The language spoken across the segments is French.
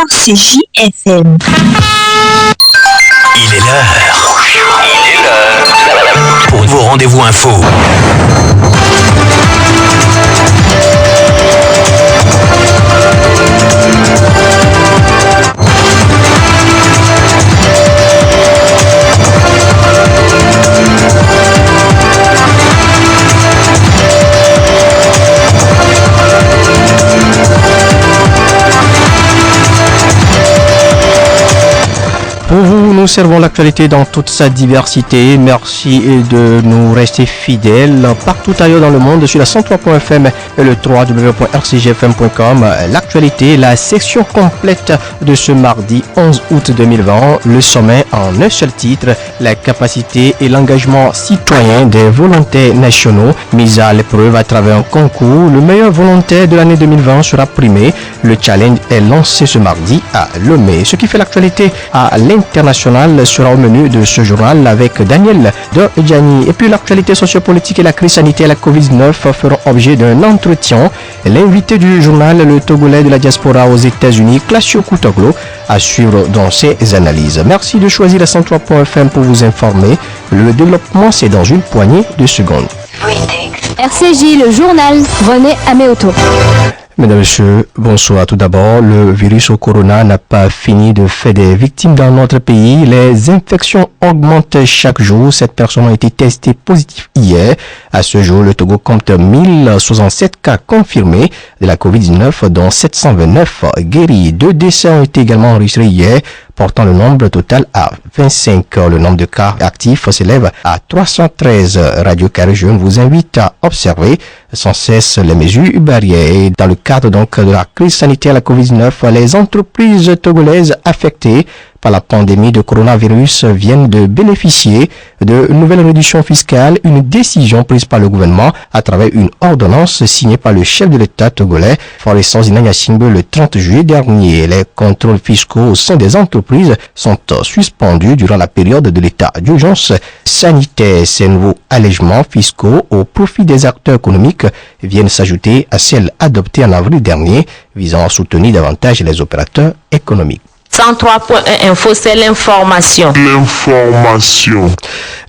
RCJ-FM. Il est l'heure. Pour vos rendez-vous info. Pour vous, nous servons l'actualité dans toute sa diversité. Merci de nous rester fidèles partout ailleurs dans le monde sur la 103.fm et le www.rcgfm.com. L'actualité, la section complète de ce mardi 11 août 2020. Le sommet en un seul titre, la capacité et l'engagement citoyen des volontaires nationaux mis à l'épreuve à travers un concours. Le meilleur volontaire de l'année 2020 sera primé. Le challenge est lancé ce mardi à Lomé. Ce qui fait l'actualité à l'international sera au menu de ce journal avec Daniel Dodjani. Et puis l'actualité sociopolitique et la crise sanitaire, la Covid-19 feront objet d'un entretien. L'invité du journal, le Togolais de la diaspora aux États-Unis, Classio Koutoglo, à suivre dans ses analyses. Merci de choisir la 103.fm pour vous informer. Le développement, c'est dans une poignée de secondes. RCJ, le journal, René Améoto. Mesdames, Messieurs, bonsoir. Tout d'abord, le virus au corona n'a pas fini de faire des victimes dans notre pays. Les infections augmentent chaque jour. 7 personnes ont été testées positives hier. À ce jour, le Togo compte 1067 cas confirmés de la COVID-19, dont 729 guéris. 2 décès ont été également enregistrés hier, portant le nombre total à 25. Le nombre de cas actifs s'élève à 313. Radio Carré Jeune vous invite à observer sans cesse les mesures barrières. Et dans le cadre donc de la crise sanitaire, la COVID-19, les entreprises togolaises affectées par la pandémie de coronavirus viennent de bénéficier de nouvelles réductions fiscales, une décision prise par le gouvernement à travers une ordonnance signée par le chef de l'État togolais, Faure Zinanga-Singbe, le 30 juillet dernier. Les contrôles fiscaux au sein des entreprises sont suspendus durant la période de l'état d'urgence sanitaire. Ces nouveaux allègements fiscaux au profit des acteurs économiques viennent s'ajouter à celles adoptées en avril dernier visant à soutenir davantage les opérateurs économiques. 103.1 Info, c'est l'information.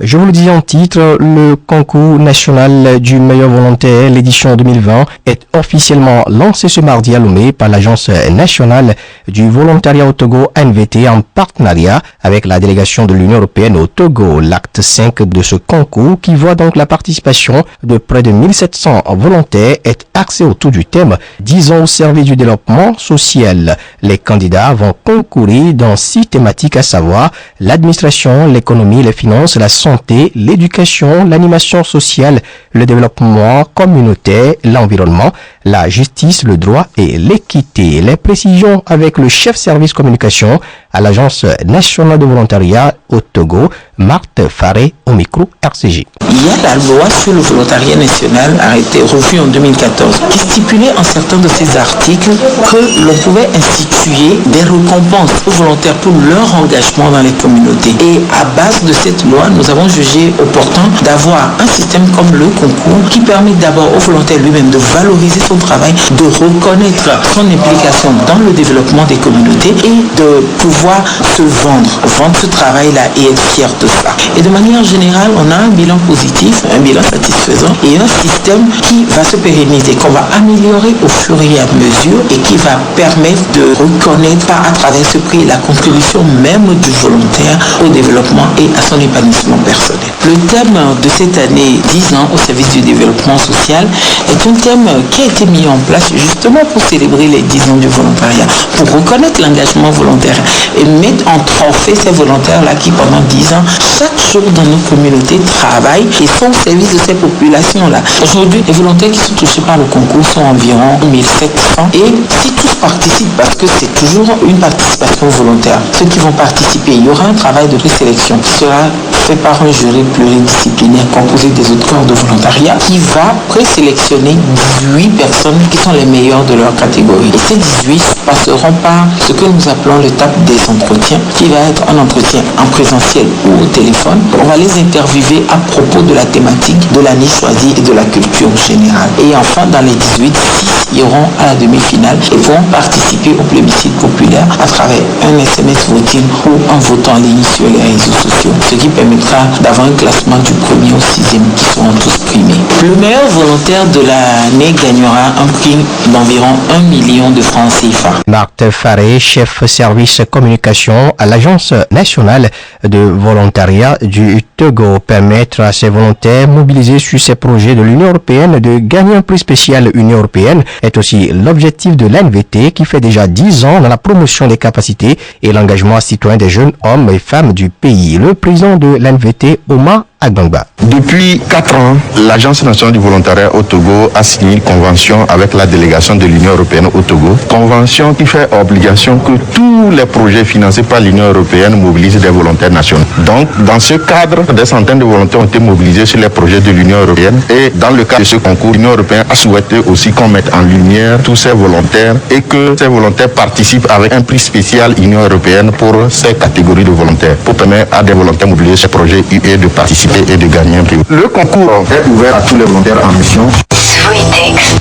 Je vous le dis en titre, le concours national du meilleur volontaire, l'édition 2020, est officiellement lancé ce mardi à Lomé par l'Agence nationale du volontariat au Togo, ANVT, en partenariat avec la délégation de l'Union européenne au Togo. L'acte 5 de ce concours, qui voit donc la participation de près de 1700 volontaires, est axé autour du thème « 10 ans au service du développement social ». Les candidats vont concourir dans 6 thématiques, à savoir l'administration, l'économie, les finances, la santé, l'éducation, l'animation sociale, le développement communautaire, l'environnement, la justice, le droit et l'équité. Les précisions avec le chef service communication à l'Agence nationale de volontariat au Togo, Marthe Faré, au micro RCJ. Il y a la loi sur le volontariat national arrêtée, revue en 2014, qui stipulait en certains de ces articles que l'on pouvait instituer des récompenses aux volontaires pour leur engagement dans les communautés. Et à base de cette loi, nous avons jugé opportun d'avoir un système comme le concours qui permet d'abord au volontaire lui-même de valoriser son travail, de reconnaître son implication dans le développement des communautés et de pouvoir se vendre ce travail-là et être fier de ça. Et de manière générale, on a un bilan positif, un bilan satisfaisant et un système qui va se pérenniser, qu'on va améliorer au fur et à mesure et qui va permettre de reconnaître à travers ce prix la contribution même du volontaire au développement et à son épanouissement personnel. Le thème de cette année, 10 ans au service du développement social, est un thème qui a été mis en place justement pour célébrer les 10 ans du volontariat, pour reconnaître l'engagement volontaire et mettre en trophée ces volontaires-là qui pendant 10 ans, chaque jour dans nos communautés, travaillent et sont au service de ces populations-là. Aujourd'hui, les volontaires qui sont touchés par le concours sont environ 1700 et si tous participent, parce que c'est toujours une participation volontaire, ceux qui vont participer, il y aura un travail de présélection qui sera fait par un jury pluridisciplinaire composé des autres corps de volontariat qui va présélectionner 18 personnes qui sont les meilleures de leur catégorie. Et ces 18 passeront par ce que nous appelons le TAP des entretiens, qui va être un entretien en présentiel ou au téléphone. On va les interviewer à propos de la thématique de l'année choisie et de la culture générale. Et enfin, dans les 18, 6 iront à la demi-finale et vont participer au plébiscite populaire à travers un SMS voting ou en votant en ligne sur les réseaux sociaux, ce qui permettra d'avoir un classement du 1er au 6e qui seront tous primés. Le meilleur volontaire de l'année gagnera un prix d'environ 1 million de francs CFA. Marthe Faré, chef service communication à l'Agence nationale de volontariat du Togo, permettre à ces volontaires mobilisés sur ces projets de l'Union européenne de gagner un prix spécial Union européenne est aussi l'objectif de l'ANVT qui fait déjà 10 ans dans la promotion des capacités et l'engagement citoyen des jeunes hommes et femmes du pays. Le président de l'ANVT, Omar Agbangba. Depuis 4 ans, l'Agence nationale du volontariat au Togo a signé une convention avec la délégation de l'Union européenne au Togo. Convention qui fait obligation que tous les projets financés par l'Union européenne mobilisent des volontaires nationaux. Donc, dans ce cadre, des centaines de volontaires ont été mobilisés sur les projets de l'Union européenne. Et dans le cadre de ce concours, l'Union européenne a souhaité aussi qu'on mette en lumière tous ces volontaires et que ces volontaires participent avec un prix spécial Union européenne pour ces catégories de volontaires, pour permettre à des volontaires mobilisés sur ces projets UE de participer et de gagner un prix. Le concours est ouvert à tous les volontaires en mission.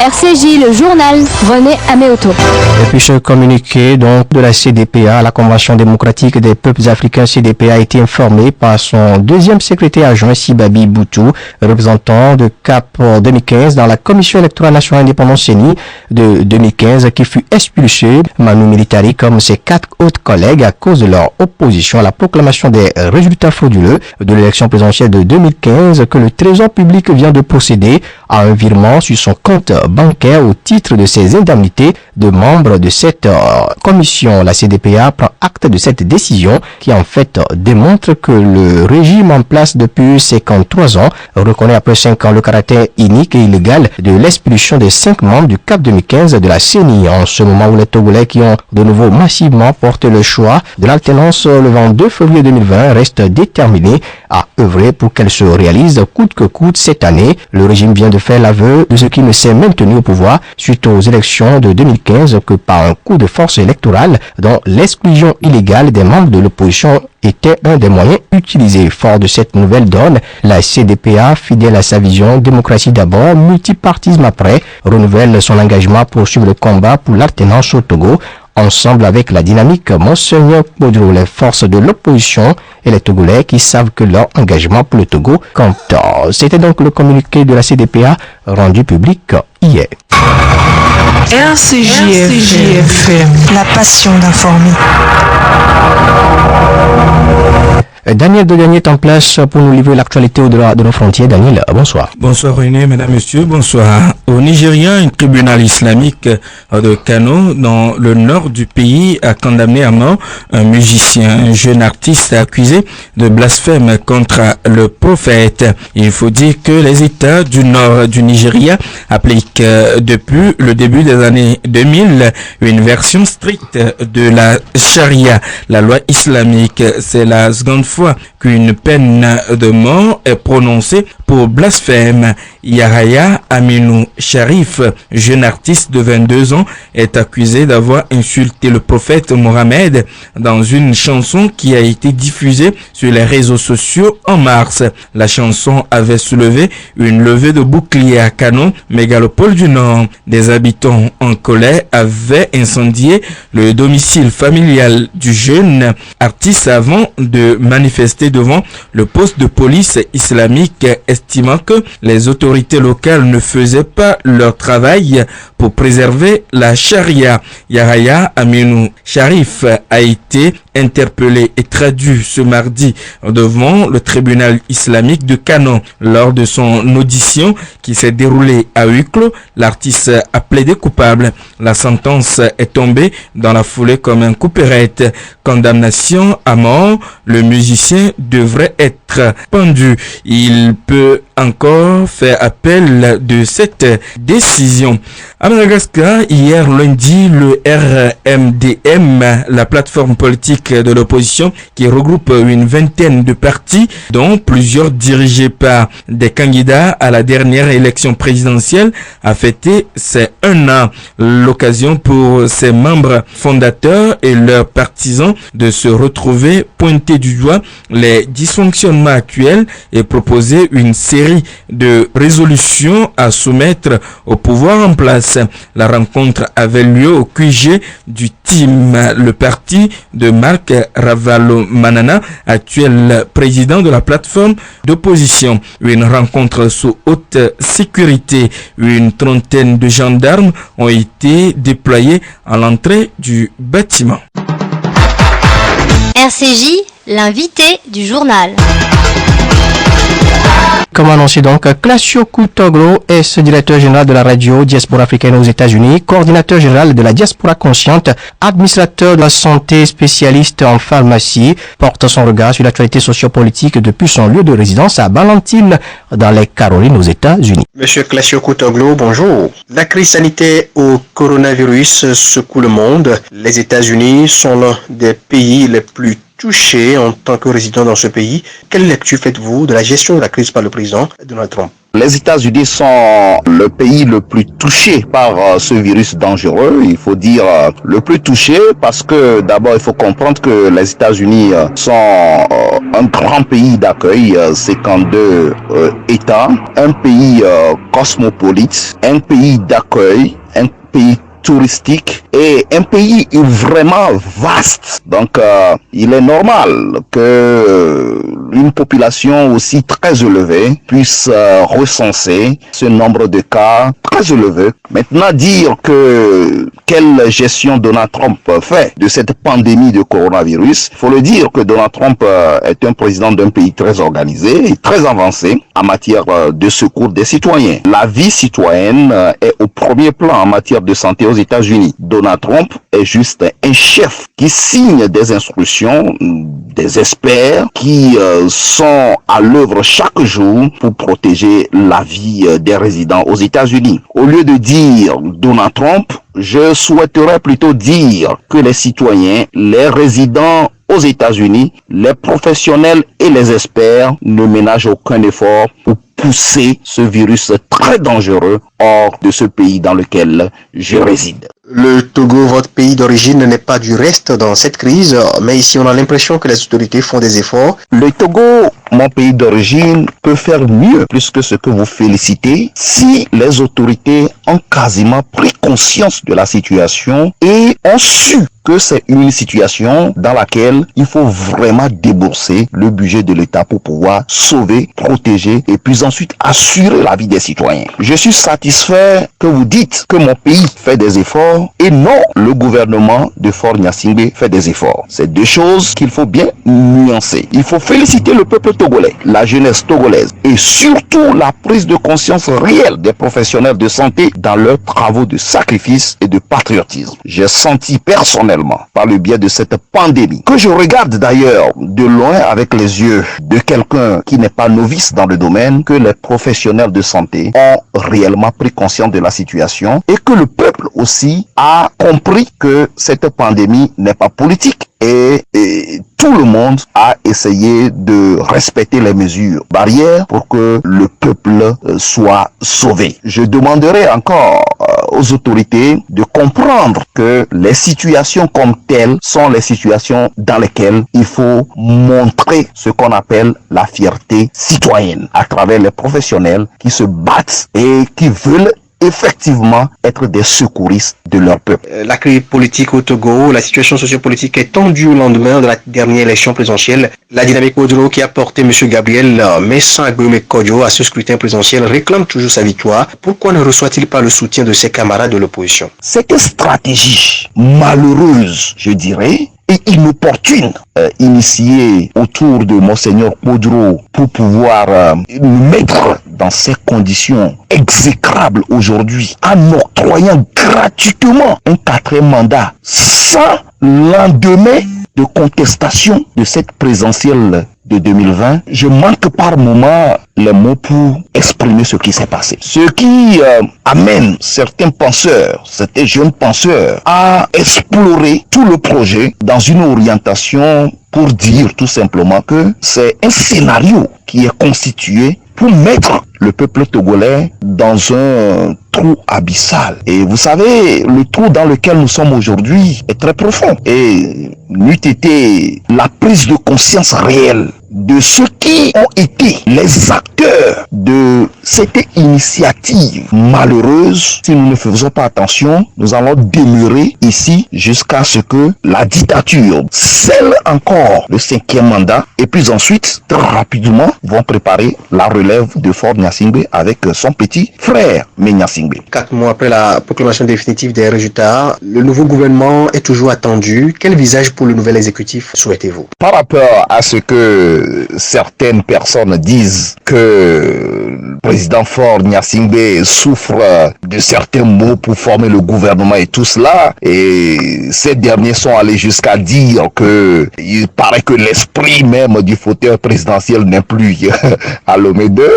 RCJ, le journal, René Améoto. Et puis ce communiqué donc de la CDPA, la Convention démocratique des peuples africains CDPA, a été informé par son deuxième secrétaire adjoint Sibabi Boutou, représentant de CAP 2015 dans la Commission électorale nationale indépendante CENI de 2015, qui fut expulsé Manu Militari comme ses 4 autres collègues à cause de leur opposition à la proclamation des résultats frauduleux de l'élection présidentielle de 2015 que le Trésor public vient de procéder à un virement sur son compte bancaire au titre de ses indemnités de membres de cette commission. La CDPA prend acte de cette décision qui en fait démontre que le régime en place depuis 53 ans reconnaît après 5 ans le caractère inique et illégal de l'expulsion des 5 membres du CAP 2015 de la CENI. En ce moment où les Togolais qui ont de nouveau massivement porté le choix de l'alternance le 22 février 2020 restent déterminés à œuvrer pour qu'elle se réalise coûte que coûte cette année. Le régime vient de faire l'aveu de ce qui ne s'est maintenu au pouvoir suite aux élections de 2015 que par un coup de force électorale dont l'exclusion illégale des membres de l'opposition était un des moyens utilisés. Fort de cette nouvelle donne, la CDPA, fidèle à sa vision démocratie d'abord, multipartisme après, renouvelle son engagement pour suivre le combat pour l'alternance au Togo. Ensemble avec la dynamique Monseigneur Bodro, les forces de l'opposition et les Togolais qui savent que leur engagement pour le Togo compte. C'était donc le communiqué de la CDPA rendu public hier. RCJ-FM, la passion d'informer. Daniel Degagné est en place pour nous livrer l'actualité au-delà de nos frontières. Daniel, bonsoir. Bonsoir René, mesdames, messieurs, bonsoir. Au Nigeria, un tribunal islamique de Kano, dans le nord du pays, a condamné à mort un musicien, un jeune artiste accusé de blasphème contre le prophète. Il faut dire que les États du nord du Nigeria appliquent depuis le début des années 2000 une version stricte de la charia, la loi islamique. C'est la seconde fois qu'une peine de mort est prononcée pour blasphème. Yahaya Aminou Sharif, jeune artiste de 22 ans, est accusé d'avoir insulté le prophète Mohammed dans une chanson qui a été diffusée sur les réseaux sociaux en mars. La chanson avait soulevé une levée de bouclier à Kano, mégalopole du Nord. Des habitants en colère avaient incendié le domicile familial du jeune artiste avant de manifester devant le poste de police islamique, estimant que les autorités locales ne faisaient pas leur travail pour préserver la charia. Yahaya Aminou Sharif a été interpellé et traduit ce mardi devant le tribunal islamique de Kano. Lors de son audition qui s'est déroulée à huis clos, l'artiste a plaidé coupable. La sentence est tombée dans la foulée comme un coup perrette. Condamnation à mort, le musicien devrait être pendu. Il peut encore faire appel de cette décision. À Madagascar, hier lundi, le RMDM, la plateforme politique de l'opposition qui regroupe une vingtaine de partis, dont plusieurs dirigés par des candidats à la dernière élection présidentielle, a fêté ses 1 an. L'occasion pour ses membres fondateurs et leurs partisans de se retrouver pointés du doigt les dysfonctionnements actuels et proposer une série de résolutions à soumettre au pouvoir en place. virus. La rencontre avait lieu au QG du team, le parti de Marc Ravalomanana, actuel président de la plateforme d'opposition. Une rencontre sous haute sécurité. Une trentaine de gendarmes ont été déployés à l'entrée du bâtiment. RCJ, l'invité du journal. Comme annoncé donc, Classio Kutoglo est ce directeur général de la radio Diaspora africaine aux États-Unis, coordinateur général de la Diaspora consciente, administrateur de la santé, spécialiste en pharmacie, porte son regard sur l'actualité sociopolitique depuis son lieu de résidence à Ballantine, dans les Carolines aux États-Unis. Monsieur Classio Kutoglo, bonjour. La crise sanitaire au coronavirus secoue le monde. Les États-Unis sont l'un des pays les plus touché en tant que résident dans ce pays. Quelle lecture faites-vous de la gestion de la crise par le président Donald Trump? Les États-Unis sont le pays le plus touché par ce virus dangereux. Il faut dire le plus touché parce que d'abord il faut comprendre que les États-Unis sont un grand pays d'accueil, 52 États, un pays cosmopolite, un pays d'accueil, un pays touristique et un pays vraiment vaste. Donc, il est normal que une population aussi très élevée puisse recenser ce nombre de cas très élevé. Maintenant, dire que quelle gestion Donald Trump fait de cette pandémie de coronavirus, il faut le dire que Donald Trump est un président d'un pays très organisé et très avancé en matière de secours des citoyens. La vie citoyenne est au premier plan en matière de santé aux États-Unis. Donald Trump est juste un chef qui signe des instructions, des experts qui sont à l'œuvre chaque jour pour protéger la vie des résidents aux États-Unis. Au lieu de dire Donald Trump, je souhaiterais plutôt dire que les citoyens, les résidents aux États-Unis, les professionnels et les experts ne ménagent aucun effort pour pousser ce virus très dangereux hors de ce pays dans lequel je réside. Le Togo, votre pays d'origine, n'est pas du reste dans cette crise, mais ici on a l'impression que les autorités font des efforts. Le Togo, mon pays d'origine, peut faire mieux plus que ce que vous félicitez si les autorités ont quasiment pris conscience de la situation et ont su que c'est une situation dans laquelle il faut vraiment débourser le budget de l'État pour pouvoir sauver, protéger et puis ensuite assurer la vie des citoyens. Je suis satisfait que vous dites que mon pays fait des efforts et non le gouvernement de Faure Gnassingbé fait des efforts. C'est deux choses qu'il faut bien nuancer. Il faut féliciter le peuple togolais, la jeunesse togolaise et surtout la prise de conscience réelle des professionnels de santé dans leurs travaux de sacrifice et de patriotisme. J'ai senti personnellement par le biais de cette pandémie, que je regarde d'ailleurs de loin avec les yeux de quelqu'un qui n'est pas novice dans le domaine, que les professionnels de santé ont réellement pris conscience de la situation et que le peuple aussi a compris que cette pandémie n'est pas politique. Et tout le monde a essayé de respecter les mesures barrières pour que le peuple soit sauvé. Je demanderai encore aux autorités de comprendre que les situations comme telles sont les situations dans lesquelles il faut montrer ce qu'on appelle la fierté citoyenne à travers les professionnels qui se battent et qui veulent effectivement être des secouristes de leur peuple. La crise politique au Togo, la situation sociopolitique est tendue au lendemain de la dernière élection présidentielle. La dynamique Odro qui a porté M. Gabriel Messan Agboume Kodjo à ce scrutin présidentiel réclame toujours sa victoire. Pourquoi ne reçoit-il pas le soutien de ses camarades de l'opposition? Cette stratégie malheureuse, je dirais, et inopportune initiée autour de Monseigneur Kodjo pour pouvoir nous mettre dans ces conditions exécrables aujourd'hui en octroyant gratuitement un 4e mandat sans lendemain de contestation de cette présidentielle de 2020, je manque par moment les mots pour exprimer ce qui s'est passé. Ce qui amène certains penseurs, certains jeunes penseurs à explorer tout le projet dans une orientation pour dire tout simplement que c'est un scénario qui est constitué pour mettre le peuple togolais dans un trou abyssal. Et vous savez, le trou dans lequel nous sommes aujourd'hui est très profond. Et n'eût été la prise de conscience réelle de ceux qui ont été les acteurs de cette initiative malheureuse. Si nous ne faisons pas attention, nous allons demeurer ici jusqu'à ce que la dictature scelle encore le 5e mandat et puis ensuite, très rapidement, vont préparer la relève de Faure Gnassingbé avec son petit frère Gnassingbé. 4 mois après la proclamation définitive des résultats, le nouveau gouvernement est toujours attendu. Quel visage pour le nouvel exécutif souhaitez-vous? Par rapport à ce que certaines personnes disent que le président Faure Gnassingbé souffre de certains maux pour former le gouvernement et tout cela, et ces derniers sont allés jusqu'à dire que il paraît que l'esprit même du fauteuil présidentiel n'est plus à Lomé 2,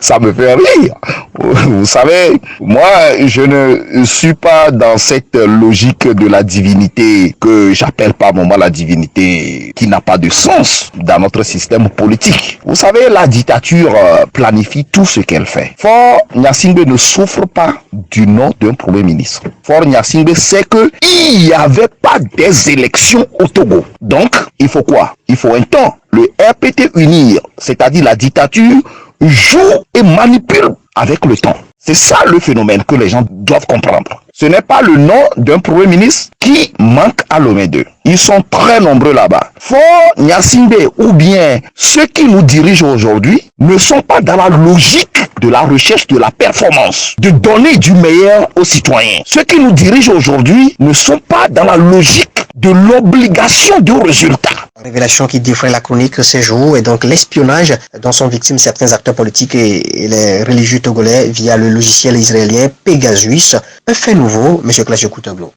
ça me fait rire. Vous savez, moi, je ne suis pas dans cette logique de la divinité que j'appelle par moment la divinité qui n'a pas de sens dans notre système politique. Vous savez, la dictature planifie tout ce qu'elle fait. Faure Gnassingbé ne souffre pas du nom d'un premier ministre. Faure Gnassingbé sait que il n'y avait pas des élections au Togo. Donc, il faut quoi? Il faut un temps. Le RPT unir, c'est-à-dire la dictature, joue et manipule avec le temps. C'est ça le phénomène que les gens doivent comprendre. Ce n'est pas le nom d'un premier ministre qui manque à Lomé 2. Ils sont très nombreux là-bas. Faure Gnassingbé ou bien ceux qui nous dirigent aujourd'hui ne sont pas dans la logique de la recherche de la performance, de donner du meilleur aux citoyens. Ceux qui nous dirigent aujourd'hui ne sont pas dans la logique de l'obligation de résultat. Révélation qui défraie la chronique ces jours et donc l'espionnage dont sont victimes certains acteurs politiques et les religieux togolais via le logiciel israélien Pegasus. Un fait nouveau, M. Clash Koutoglo.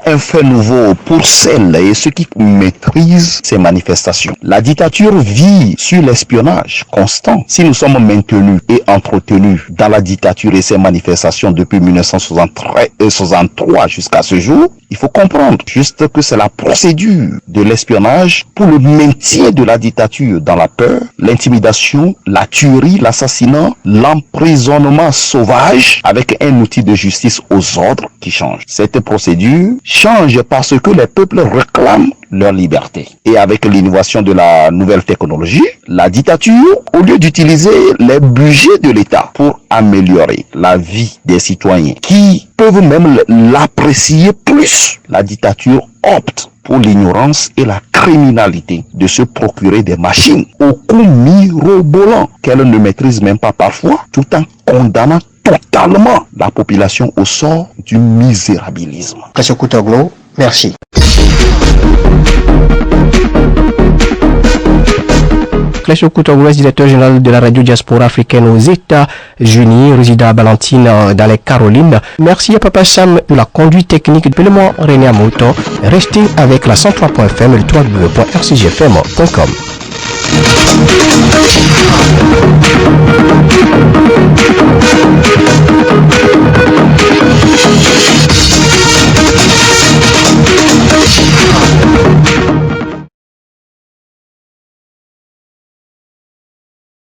Un fait nouveau pour celles et ceux qui maîtrisent ces manifestations. La dictature vit sur l'espionnage constant. Si nous sommes maintenus et entretenus dans la dictature et ses manifestations depuis 1963 jusqu'à ce jour, il faut comprendre juste que c'est la procédure de l'espionnage pour le maintien de la dictature dans la peur, l'intimidation, la tuerie, l'assassinat, l'emprisonnement sauvage avec un outil de justice aux ordres qui change. Cette procédure change parce que les peuples réclament leur liberté. Et avec l'innovation de la nouvelle technologie, la dictature, au lieu d'utiliser les budgets de l'État pour améliorer la vie des citoyens qui peuvent même l'apprécier plus, la dictature opte pour l'ignorance et la criminalité de se procurer des machines au coût mirobolant qu'elle ne maîtrise même pas parfois, tout en condamnant totalement la population au sort du misérabilisme. M. Koutoglo, merci. Clash Koutoglo, directeur général de la radio diaspora africaine aux États-Unis, résident à Ballantine dans les Carolines. Merci à Papa Sam pour la conduite technique. Appelez-moi René Amoto. Restez avec la 103.fm et le www.rcgfm.com.